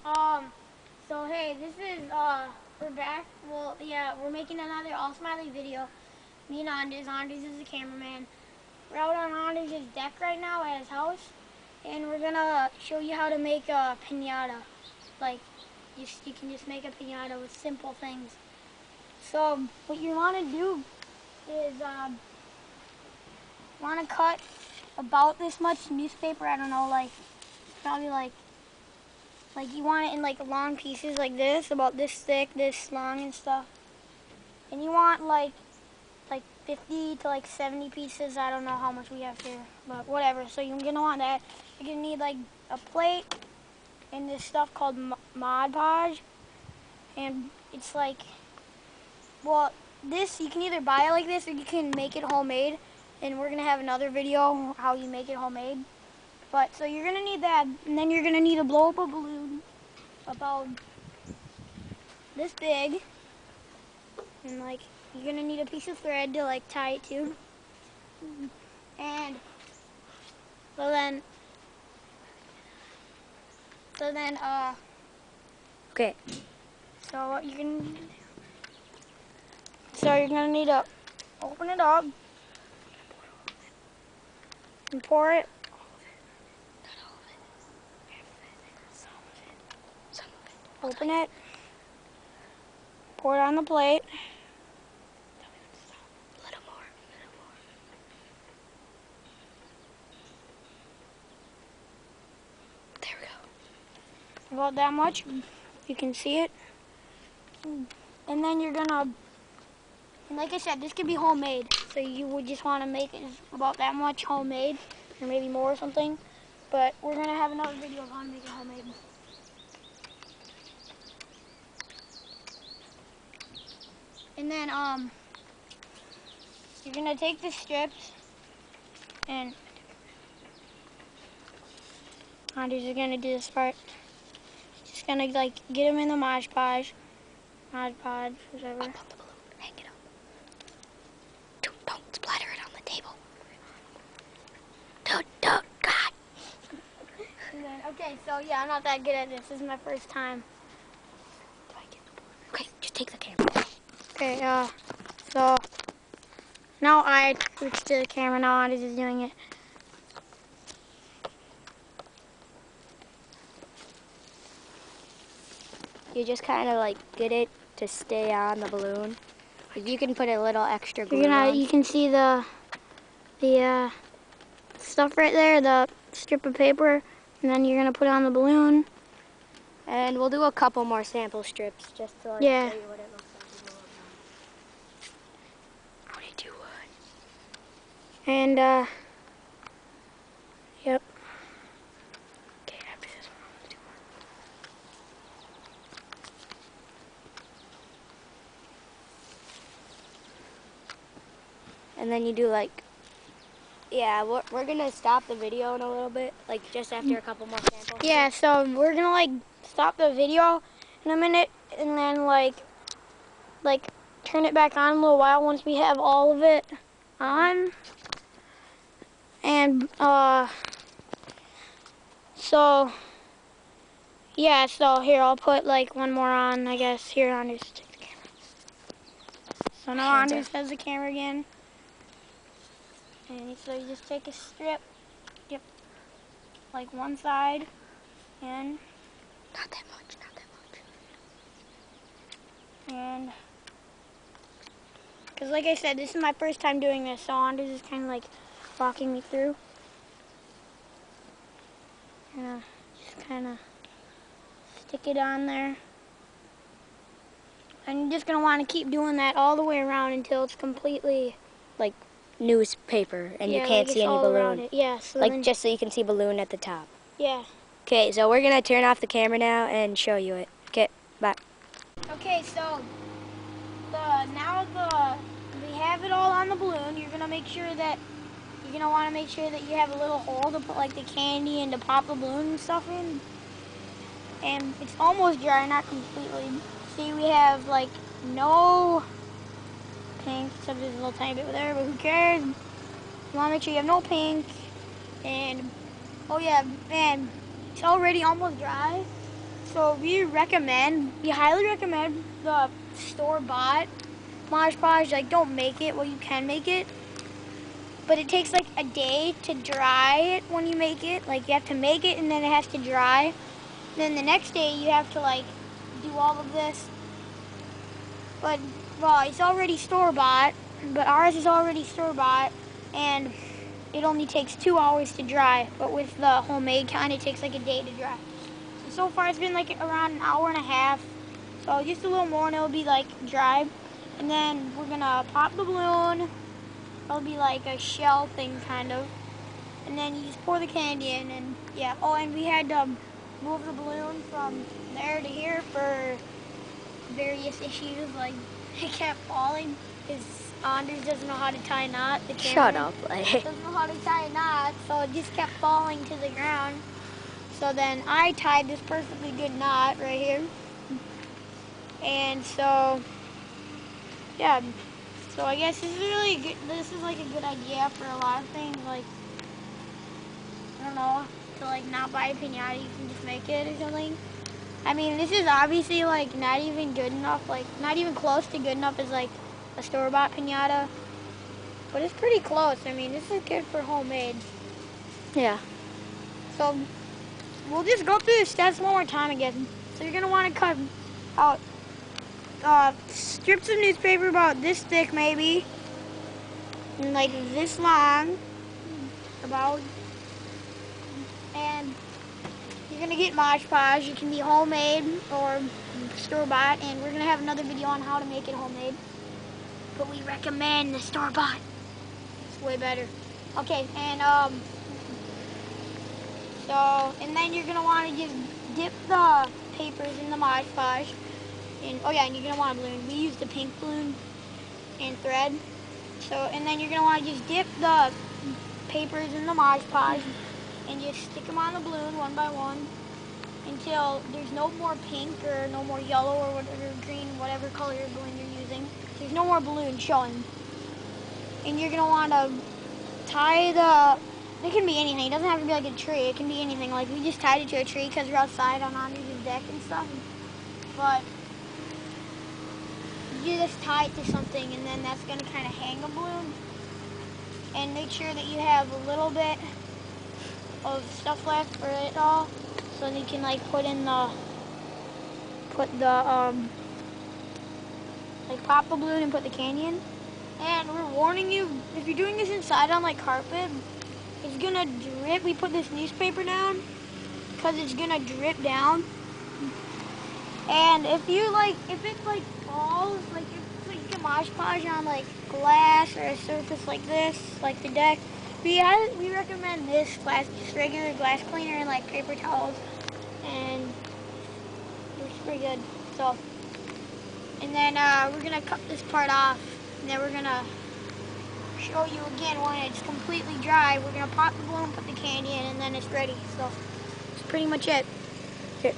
So hey, this is, we're back. Well, yeah, we're making another TheAllSmiley video. Me and Anders is the cameraman. We're out on Anders' deck right now at his house, and we're gonna show you how to make a pinata. Like, you can just make a pinata with simple things. So, what you want to do is, want to cut about this much newspaper, I don't know, like, probably like you want it in like long pieces like this, about this thick, this long and stuff. And you want like 50 to like 70 pieces. I don't know how much we have here, but whatever. So you're gonna want that. You're gonna need like a plate and this stuff called Mod Podge. And it's like, well, this, you can either buy it like this or you can make it homemade. And we're gonna have another video how you make it homemade. But, so you're gonna need that, and then you're gonna need to blow up a balloon about this big, and like, you're gonna need a piece of thread to like tie it to. And, so then, Okay. So what you're gonna do, so you're gonna need to open it up and pour it. Open it, pour it on the plate. A little more. There we go. About that much, you can see it. And then you're gonna, and like I said, this could be homemade. So you would just want to make it about that much homemade, or maybe more or something. But we're gonna have another video of how to make it homemade. And then you're gonna take the strips, and Anders is gonna do this part. Just gonna like get them in the Mod Podge, whatever. Up on the balloon. Hang it up. Don't splatter it on the table. Don't, God. And then, okay, so yeah, I'm not that good at this. This is my first time. Okay, just take the camera. Okay, so now I switch to the camera. Now Anders is doing it. You just kind of like get it to stay on the balloon. You can put a little extra glue You can see the stuff right there, the strip of paper, and then you're gonna put it on the balloon. And we'll do a couple more sample strips just to like show you what it looks like. I want to do one. And yep. Okay, after this one, I'm gonna do one. And then you do like, yeah, we're gonna stop the video in a little bit, like just after a couple more samples. Yeah, so we're gonna like stop the video in a minute, and then like turn it back on a little while once we have all of it on. And so yeah, so here I'll put like one more on, I guess. Here, Anders, take the camera. So now Anders has the camera again. And so you just take a strip, yep, like one side, and Not that much. and because like I said, this is my first time doing this, so Anders is kind of like walking me through. Just kind of stick it on there. And you're just going to want to keep doing that all the way around until it's completely Like newspaper, and you can't like see any balloon. Yeah, so Like then, just so you can see balloon at the top. yeah. Okay, so we're gonna turn off the camera now and show you it. Okay, bye. Okay, so we have it all on the balloon. You're gonna make sure that you want to make sure that you have a little hole to put like the candy and to pop the balloon and stuff in. And it's almost dry, not completely. See, we have like no pink, except there's a little tiny bit there, but who cares? You want to make sure you have no pink. And oh yeah, man, it's already almost dry. So we highly recommend the store-bought Mod Podge. Like, don't make it. Well, you can make it, but it takes like a day to dry it when you make it. Like, you have to make it and then it has to dry. Then the next day you have to like do all of this. But well, it's already store-bought, but ours is already store-bought, and it only takes 2 hours to dry. But with the homemade kind, it takes like a day to dry. So far it's been like around an hour and a half. So just a little more and it'll be like dry. And then we're gonna pop the balloon. It'll be like a shell thing kind of. And then you just pour the candy in and yeah. Oh, and we had to move the balloon from there to here for various issues. Like it kept falling because Anders doesn't know how to tie a knot. The Shut camera up, like. doesn't know how to tie a knot, so it just kept falling to the ground. So then I tied this perfectly good knot right here. And so, yeah. So I guess this is really good. This is like a good idea for a lot of things. Like, I don't know, to like not buy a pinata, you can just make it or something. I mean, this is obviously like not even good enough, like not even close to good enough as like a store-bought pinata. But it's pretty close. I mean, this is good for homemade. Yeah. So we'll just go through the steps one more time again. So you're gonna want to cut out strips of newspaper about this thick maybe, and like this long, about, and you're gonna get Mod Podge. It can be homemade or store-bought, and we're gonna have another video on how to make it homemade. But we recommend the store-bought. It's way better. Okay, and and then you're gonna want to just dip the papers in the Mod Podge. And oh yeah, and you're gonna want a balloon. We used the pink balloon and thread. So, and then you're gonna want to just dip the papers in the Mod Podge and just stick them on the balloon one by one until there's no more pink or no more yellow or whatever, green, whatever color balloon you're using. There's no more balloon showing. And you're gonna want to tie it can be anything. It doesn't have to be like a tree. It can be anything. Like we just tied it to a tree because we're outside on Anders' deck and stuff. But you just tie it to something, and then that's going to kind of hang a balloon. And make sure that you have a little bit of stuff left for it all, so that you can like put pop the balloon and put the candy in. And we're warning you, if you're doing this inside on like carpet, it's gonna drip. We put this newspaper down because it's gonna drip down. And if it like falls, like if you can Mod Podge on like glass or a surface like this, like the deck, we recommend this just regular glass cleaner and like paper towels, and it's pretty good. So, and then we're gonna cut this part off, and then we're gonna show you again when it's completely dry. We're gonna pop the balloon, put the candy in, and then it's ready. So that's pretty much it. Okay.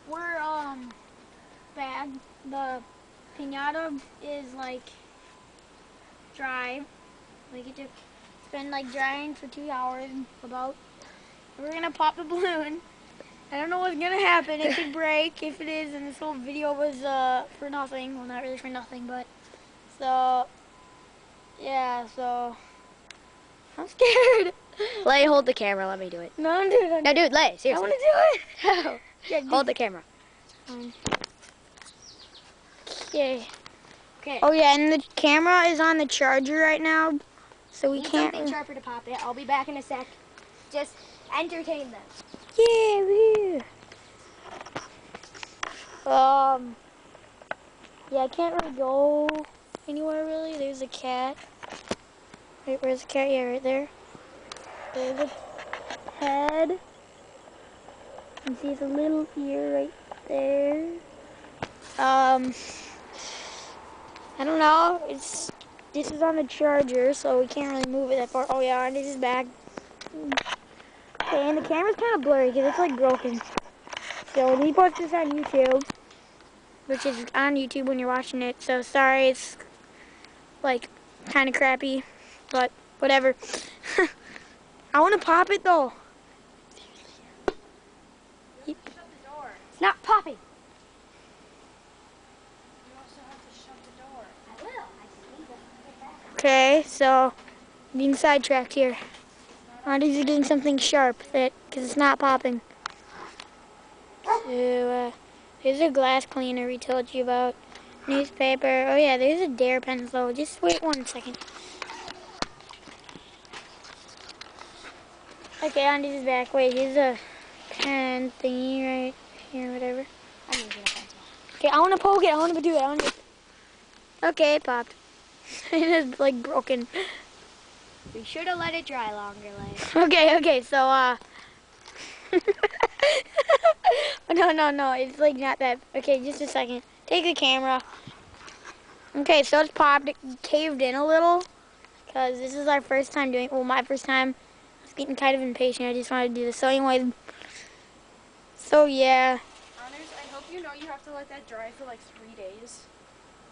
We're bad. The pinata is like dry. Like it's been like drying for 2 hours about. We're gonna pop the balloon. I don't know what's gonna happen. It could break. If it is, and this whole video was for nothing. Well, not really for nothing, but so yeah. So I'm scared. Lay, hold the camera. Let me do it. No, dude. No, dude, lay. Seriously. I want to do it. No. Yeah, Hold the camera. Okay. Okay. Oh yeah, and the camera is on the charger right now, so we Need can't. something sharper to pop it. I'll be back in a sec. Just entertain them. Yeah, woo. Yeah, I can't really go anywhere really. There's a cat. Wait, where's the cat? Yeah, right there. There's a head. You see the little ear right there. I don't know. This is on the charger, so we can't really move it that far. Oh yeah, and this is back. Okay, and the camera's kind of blurry because it's like broken. So we post this on YouTube, which is on YouTube when you're watching it. So sorry, it's like kind of crappy, but whatever. I want to pop it though. Shut the door. It's not popping. You also have to shut the door. I will. I just need to get back. Okay, so being sidetracked here. Andy's getting something sharp because it's not popping. So, there's a glass cleaner we told you about. Newspaper. Oh yeah, there's a Dare pencil. Just wait 1 second. Okay, Andy's back. Wait, here's a pen thingy right here, whatever. I'm gonna get a pencil. Okay, I want to poke it. I want to do it. Okay, it popped. It is like broken. We should have let it dry longer, like. Okay, so, no, it's like not that. Okay, just a second. Take the camera. Okay, so it's popped. It caved in a little because this is our first time doing. Well, my first time. I was getting kind of impatient. I just wanted to do this. So, anyways, so yeah. Honors, I hope you know you have to let that dry for like 3 days.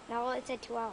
No, it said 2 hours.